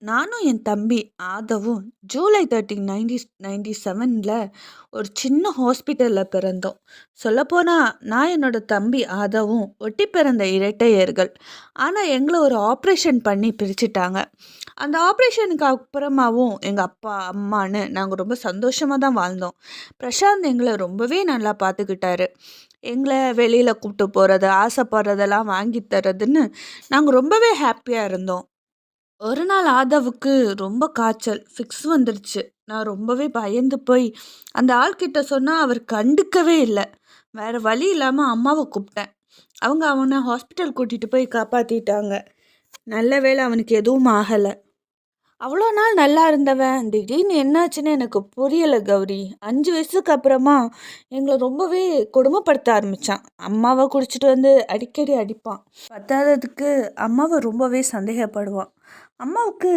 நானும் என் தம்பி ஆதவும் ஜூலை 13 1997ல் ஒரு சின்ன ஹாஸ்பிட்டலில் பிறந்தோம். சொல்லப்போனால் நான் என்னோட தம்பி ஆதவும் ஒட்டி பிறந்த இரட்டையர்கள். ஆனால் எங்களை ஒரு ஆப்ரேஷன் பண்ணி பிரிச்சுட்டாங்க. அந்த ஆப்ரேஷனுக்கு அப்புறமாவும் எங்கள் அப்பா அம்மான்னு நாங்கள் ரொம்ப சந்தோஷமாக தான் வாழ்ந்தோம். பிரசாந்த் எங்களை ரொம்பவே நல்லா பார்த்துக்கிட்டாரு. எங்களை வெளியில் கூப்பிட்டு போகிறது, ஆசைப்படுறதெல்லாம் வாங்கி தர்றதுன்னு நாங்கள் ரொம்பவே ஹாப்பியாக இருந்தோம். ஒரு நாள் ஆதவுக்கு ரொம்ப காய்ச்சல், ஃபிக்ஸ் வந்துடுச்சு. நான் ரொம்பவே பயந்து போய் அந்த ஆள்கிட்ட சொன்னா அவர் கண்டுக்கவே இல்ல. வேற வழி இல்லாம அம்மாவ கூப்பிட்டேன். அவங்க அவன ஹாஸ்பிட்டல் கூட்டிட்டு போய் காப்பாத்திட்டாங்க. நல்ல வேளை அவனுக்கு எதுவும் ஆகல. அவ்வளோ நாள் நல்லா இருந்தவன் திடீர்னு என்னாச்சுன்னு எனக்கு புரியல கௌரி. 5 வயசுக்கு அப்புறமா எங்களை ரொம்பவே கொடுமைப்படுத்த ஆரம்பிச்சான். அம்மாவை குடிச்சிட்டு வந்து அடிக்கடி அடிப்பான். பத்தாததுக்கு அம்மாவை ரொம்பவே சந்தேகப்படுவான். அம்மாவுக்கு